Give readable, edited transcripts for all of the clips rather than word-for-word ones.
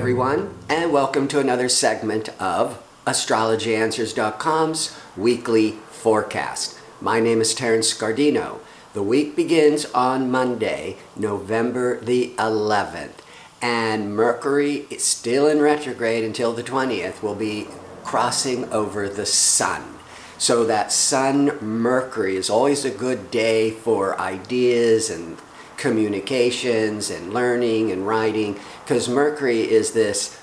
everyone, and welcome to another segment of AstrologyAnswers.com's weekly forecast. My name is Terence Scardino. The week begins on Monday, November the 11th, and Mercury is still in retrograde until the 20th. Will be crossing over the Sun. So that Sun-Mercury is always a good day for ideas and communications and learning and writing, because Mercury is this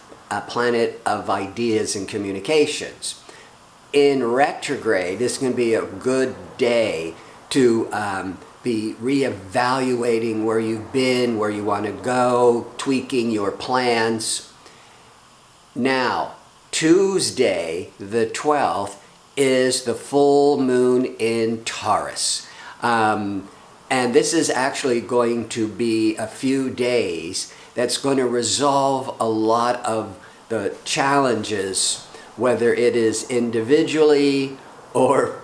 planet of ideas and communications. In retrograde, this is going to be a good day to be reevaluating where you've been, where you want to go, tweaking your plans. Now, Tuesday, the 12th, is the full moon in Taurus. And this is actually going to be a few days that's going to resolve a lot of the challenges, whether it is individually or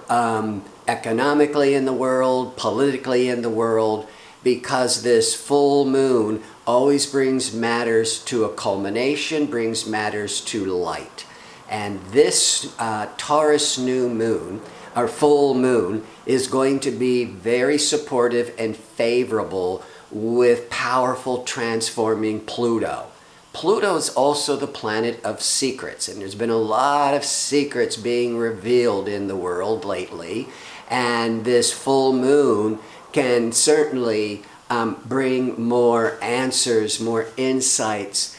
economically in the world, politically in the world, because this full moon always brings matters to a culmination, brings matters to light. And this Taurus new moon, our full moon, is going to be very supportive and favorable with powerful transforming Pluto. Pluto is also the planet of secrets, and there's been a lot of secrets being revealed in the world lately, and this full moon can certainly bring more answers, more insights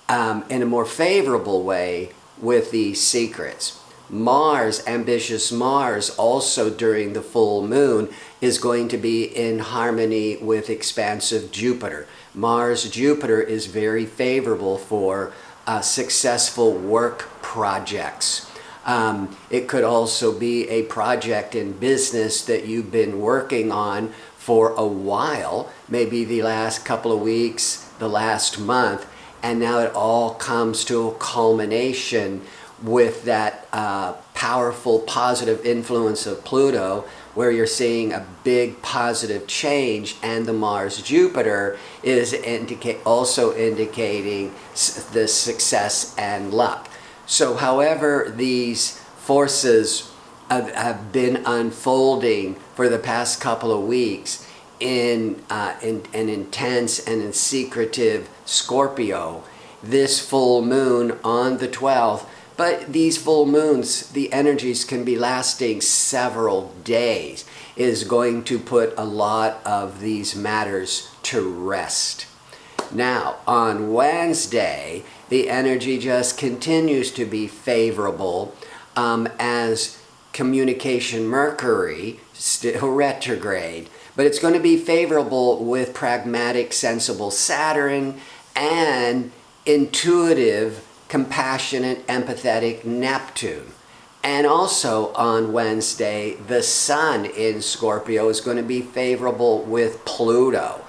in a more favorable way with these secrets. Mars, ambitious Mars, also during the full moon is going to be in harmony with expansive Jupiter. Mars-Jupiter is very favorable for successful work projects. It could also be a project in business that you've been working on for a while, maybe the last couple of weeks, the last month, and now it all comes to a culmination with that powerful positive influence of Pluto, where you're seeing a big positive change, and the Mars-Jupiter is also indicating the success and luck. So however these forces have been unfolding for the past couple of weeks in an intense and in secretive Scorpio, this full moon on the 12th, but these full moons, the energies can be lasting several days, is going to put a lot of these matters to rest. Now, on Wednesday, the energy just continues to be favorable as Communicative Mercury, still retrograde, but it's going to be favorable with pragmatic, sensible Saturn and intuitive, compassionate, empathetic Neptune. And also on Wednesday, the Sun in Scorpio is going to be favorable with Pluto,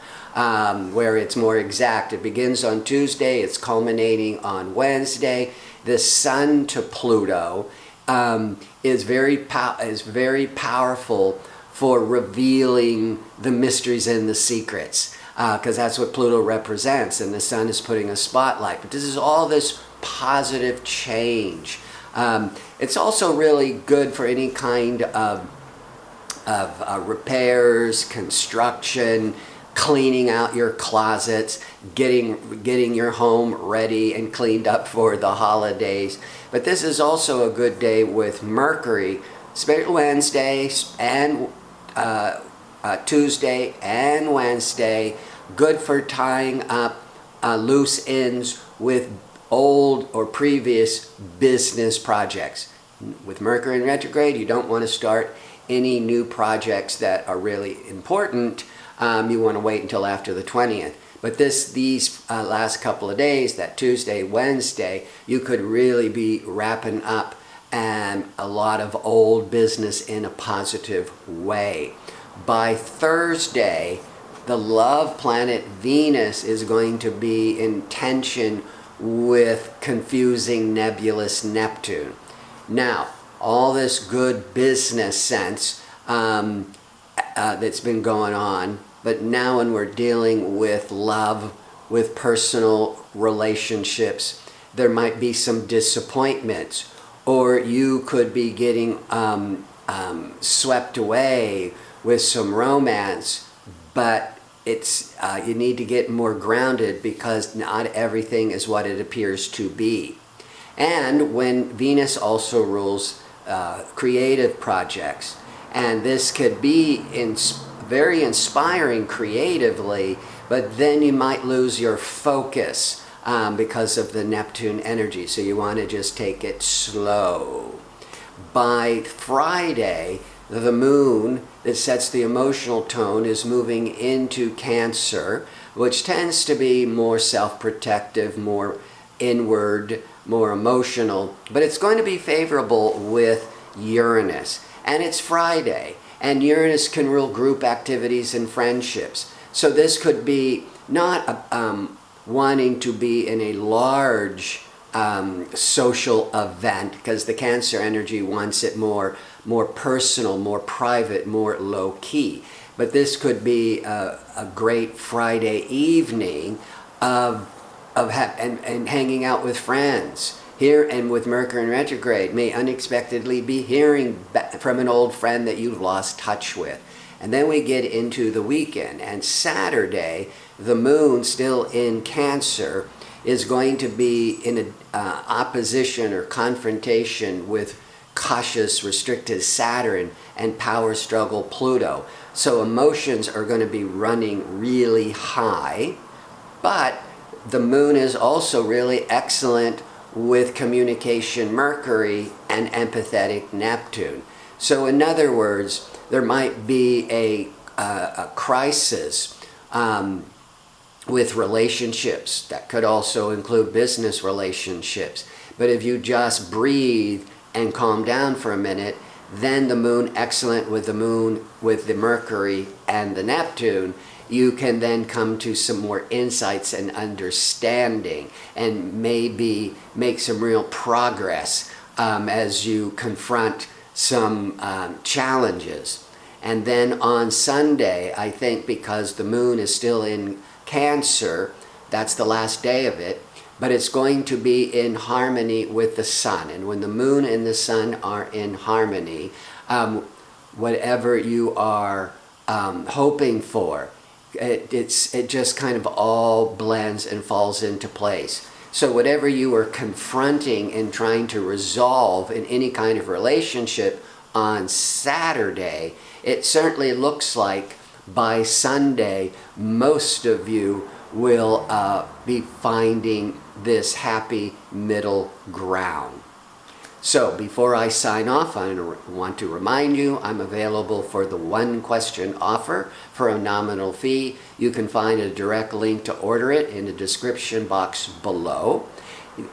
where it's more exact. It begins on Tuesday, it's culminating on Wednesday. The Sun to Pluto is very powerful for revealing the mysteries and the secrets, because that's what Pluto represents, and the Sun is putting a spotlight. But this is all this positive change. It's also really good for any kind of repairs, construction, cleaning out your closets, getting your home ready and cleaned up for the holidays. But this is also a good day with Mercury, especially Wednesday and Tuesday and Wednesday. Good for tying up loose ends with old or previous business projects. With Mercury in retrograde, you don't want to start any new projects that are really important. You want to wait until after the 20th. But these last couple of days, that Tuesday, Wednesday, you could really be wrapping up a lot of old business in a positive way. By Thursday, the love planet Venus is going to be in tension with confusing nebulous Neptune. Now, all this good business sense that's been going on, but now when we're dealing with love, with personal relationships. There might be some disappointments, or you could be getting swept away with some romance, but it's you need to get more grounded because not everything is what it appears to be. And when Venus also rules creative projects, and this could be very inspiring creatively, but then you might lose your focus because of the Neptune energy. So you want to just take it slow. By Friday, the moon that sets the emotional tone is moving into Cancer, which tends to be more self-protective, more inward, more emotional, but it's going to be favorable with Uranus. And it's Friday, and Uranus can rule group activities and friendships. So this could be not wanting to be in a large social event, because the Cancer energy wants it more personal, more private, more low-key. But this could be a great Friday evening and hanging out with friends. Here, and with Mercury in retrograde, may unexpectedly be hearing from an old friend that you've lost touch with. And then we get into the weekend, and Saturday, the moon still in Cancer is going to be in an opposition or confrontation with cautious, restricted Saturn and power struggle Pluto. So emotions are going to be running really high, but the moon is also really excellent with communication Mercury and empathetic Neptune. So in other words, there might be a crisis with relationships. That could also include business relationships. But if you just breathe and calm down for a minute, then the moon, excellent with the moon, with the Mercury and the Neptune, you can then come to some more insights and understanding, and maybe make some real progress as you confront some challenges. And then on Sunday, I think because the moon is still in Cancer, that's the last day of it, but it's going to be in harmony with the sun. And when the moon and the sun are in harmony, whatever you are hoping for, it just kind of all blends and falls into place. So whatever you are confronting and trying to resolve in any kind of relationship on Saturday, it certainly looks like by Sunday, most of you will be finding this happy middle ground. So before I sign off, I want to remind you I'm available for the one-question offer for a nominal fee. You can find a direct link to order it in the description box below.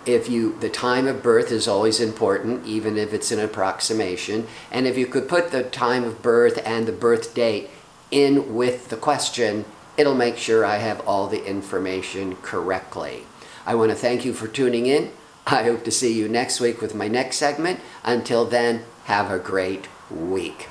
The time of birth is always important, even if it's an approximation. And if you could put the time of birth and the birth date in with the question, it'll make sure I have all the information correctly. I want to thank you for tuning in. I hope to see you next week with my next segment. Until then, have a great week.